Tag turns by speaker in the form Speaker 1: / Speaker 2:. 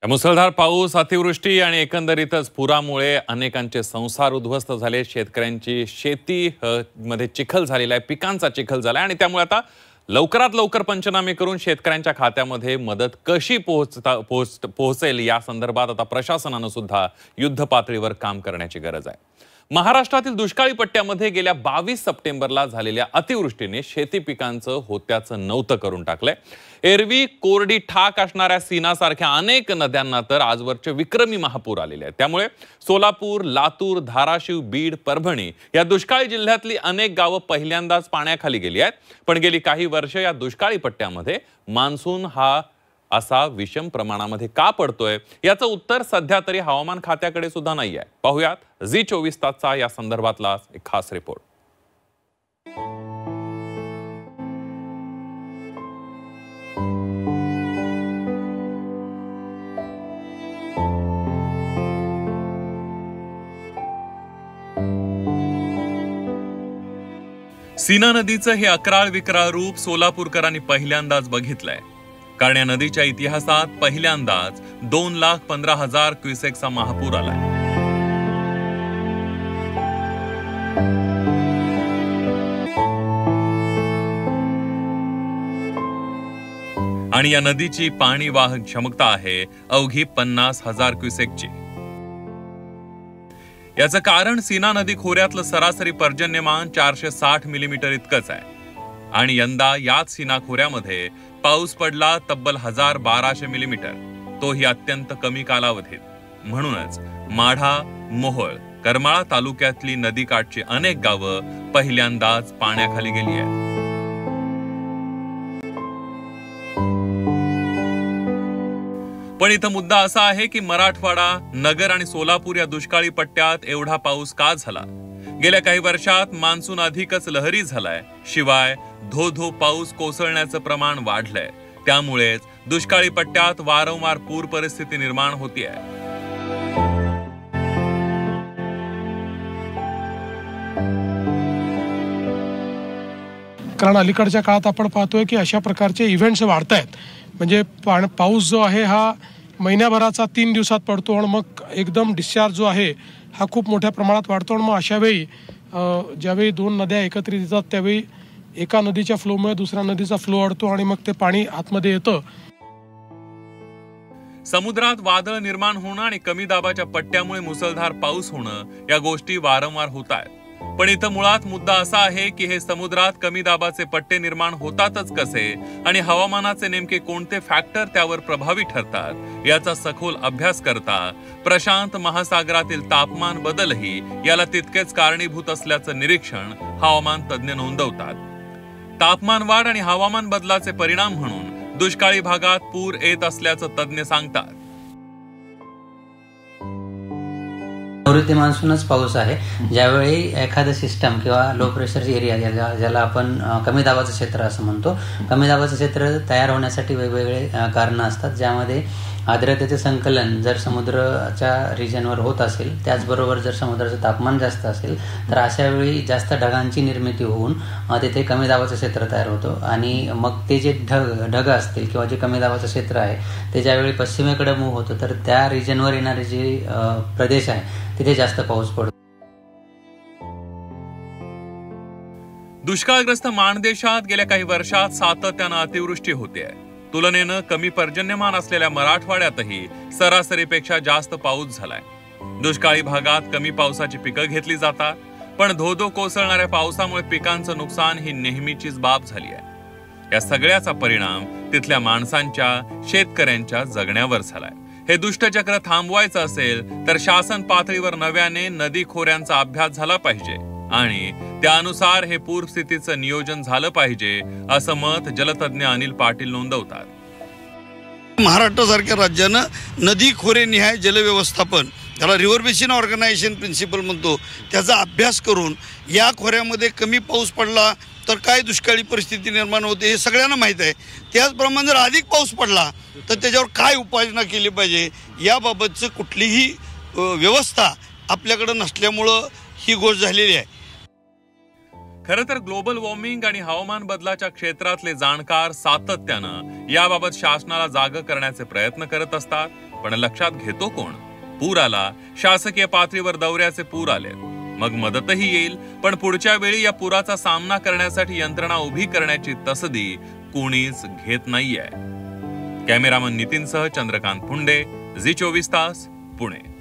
Speaker 1: मुसळधार पाऊस, अतिवृष्टी आणि एकंदरीतच पुरामुळे अनेकांचे संसार उद्ध्वस्त झाले। शेतकऱ्यांची शेती मध्ये चिखल झालेला आहे, पिकांचा चिखल झाला आणि त्यामुळे आता लवकरात लवकर पंचनामे करून शेतकऱ्यांच्या खात्यामध्ये मदत कशी पोहोचेल या संदर्भात आता प्रशासनाने सुद्धा युद्ध पातळीवर काम करण्याची गरज आहे। महाराष्ट्रातील दुष्काळी पट्ट्यामध्ये गेल्या 22 सप्टेंबरला झालेल्या अतिवृष्टीने शेती पिकांचं होत्याचं नव्हतं करून टाकलंय। एरवी कोरडी ठाक असणाऱ्या सीनासारख्या अनेक नद्यांना तर आजवरचे विक्रमी महापूर आलेले आहेत। त्यामुळे सोलापूर, लातूर, धाराशिव, बीड, परभणी या दुष्काळी जिल्ह्यातली अनेक गावं पहिल्यांदाच पाण्याखाली गेली आहेत। पण गेली काही वर्ष या दुष्काळी पट्ट्यामध्ये मान्सून हा असा विषम प्रमाणामध्ये का पडतोय याचं उत्तर सध्या तरी हवामान खात्याकडे सुद्धा नाही आहे। पाहूयात झी24 तासचा या संदर्भातला एक खास रिपोर्ट। सीना नदीचं हे अकराळ विक्राळ रूप सोलापूरकरांनी पहिल्यांदाच बघितलंय। कारण या नदीच्या इतिहासात पहिल्यांदाच 2,15,000 क्युसेकचा महापूर आलाय। आणि या नदीची पाणी वाहक क्षमता आहे अवघी 50,000 क्युसेकची। याचं कारण सीना नदी खोऱ्यातलं सरासरी पर्जन्यमान 460 मिलीमीटर इतकंच आहे आणि यंदा याच सीना खोऱ्यामध्ये पाऊस पडला तब्बल 1,1200 मिलीमीटर, तोही अत्यंत कमी कालावधीत। म्हणूनच माढा, मोहोळ, करमाळा तालुक्यातली नदीकाठची अनेक गावं पहिल्यांदाच पाण्याखाली गेली आहेत। पण इथं मुद्दा असा आहे की मराठवाडा, नगर आणि सोलापूर या दुष्काळी पट्ट्यात एवढा पाऊस का झाला? गेल्या काही वर्षात मान्सून अधिकच लहरी झालाय, शिवाय धो पाऊस कोसळण्याचं प्रमाण वाढलंय। त्यामुळेच दुष्काळी पट्ट्यात वारंवार पूर परिस्थिती निर्माण होतीये।
Speaker 2: कारण अलीकडच्या काळात आपण पाहतोय की अशा प्रकारचे इव्हेंट्स वाढतायत। म्हणजे पाऊस जो आहे हा महिन्याभराचा 3 दिवसात पडतो आणि मग एकदम डिस्चार्ज जो आहे हा खूप मोठ्या प्रमाणात वाढतो आणि मग अशा वेळी ज्यावेळी 2 नद्या एकत्रित येतात त्यावेळी एका नदीच्या फ्लोमुळे दुसऱ्या नदीचा फ्लो अडतो आणि मग ते पाणी आतमध्ये येतं।
Speaker 1: समुद्रात वादळ निर्माण होणं आणि कमी दाबाच्या पट्ट्यामुळे मुसळधार पाऊस होणं या गोष्टी वारंवार होत आहेत। पण इथं मुळात मुद्दा असा आहे की हे समुद्रात कमी दाबाचे पट्टे निर्माण होतातच कसे आणि हवामानाचे नेमके कोणते फॅक्टर त्यावर प्रभावी ठरतात याचा सखोल अभ्यास करता प्रशांत महासागरातील तापमान बदलही याला तितकेच कारणीभूत असल्याचं निरीक्षण हवामान तज्ञ नोंदवतात। तापमान वाढ आणि हवामान बदलाचे परिणाम म्हणून दुष्काळी भागात पूर येत असल्याचं तज्ञ सांगतात।
Speaker 3: नैऋत्य मान्सूनच पाऊस आहे। ज्यावेळी एखादं सिस्टम किंवा लो प्रेशर एरिया ज्याला आपण कमी दाबाचं क्षेत्र असं म्हणतो, कमी दाबाचं क्षेत्र तयार होण्यासाठी वेगवेगळे कारणं असतात। ज्यामध्ये आर्द्रतेचे संकलन जर समुद्राच्या रिजनवर होत असेल, त्याचबरोबर जर समुद्राचं तापमान जास्त असेल तर अशा वेळी जास्त ढगांची निर्मिती होऊन तिथे कमी दाबाचं क्षेत्र तयार होतं आणि मग ते जे ढग असतील किंवा जे कमी दाबाचं क्षेत्र आहे ते ज्यावेळी पश्चिमेकडे मूव्ह होतं तर त्या रिजनवर येणारे जे प्रदेश आहे तिथे जास्त पाऊस पडतो।
Speaker 1: दुष्काळग्रस्त माणदेशात गेल्या काही वर्षात सातत्यानं अतिवृष्टी होतेय। तुलनेनं कमी पर्जन्यमान असलेल्या मराठवाड्यातही सरासरीपेक्षा जास्त पाऊस झालाय। दुष्काळी भागात कमी पावसाची पिकं घेतली जातात, पण धो कोसळणाऱ्या पावसामुळे पिकांचं नुकसान ही नेहमीचीच बाब झाली आहे। या सगळ्याचा परिणाम तिथल्या माणसांच्या, शेतकऱ्यांच्या जगण्यावर झालाय। हे दुष्टचक्र थांबवायचं असेल तर शासन पातळीवर नव्याने नदी खोऱ्यांचा अभ्यास झाला पाहिजे आणि त्यानुसार हे पूरस्थितीचं नियोजन झालं पाहिजे असं मत जलतज्ञ अनिल पाटील नोंदवतात।
Speaker 4: महाराष्ट्रासारख्या राज्यानं नदी खोरे निहाय जलव्यवस्थापन, त्याला रिव्हर बेसिन ऑर्गनायझेशन प्रिन्सिपल म्हणतो, त्याचा अभ्यास करून या खोऱ्यामध्ये कमी पाऊस पडला तर काय दुष्काळी परिस्थिती निर्माण होते हे सगळ्यांना माहीत आहे। त्याचप्रमाणे जर अधिक पाऊस पडला तर त्याच्यावर काय उपाययोजना केली पाहिजे याबाबतचं कुठलीही व्यवस्था आपल्याकडे नसल्यामुळं ही गोष्ट झालेली आहे।
Speaker 1: खरं तर ग्लोबल वॉर्मिंग आणि हवामान बदलाच्या क्षेत्रातले जाणकार सातत्यानं याबाबत शासनाला जाग करण्याचे प्रयत्न करत असतात, पण लक्षात घेतो कोण? पूर आला, शासकीय पातळीवर दौऱ्याचे पूर आले, मग मदतही येईल, पण पुढच्या वेळी या पुराचा सामना करण्यासाठी यंत्रणा उभी करण्याची तसदी कोणीच घेत नाहीये. कॅमेरामन नितीनसह चंद्रकांत फुंडे, झी 24 तास, पुणे.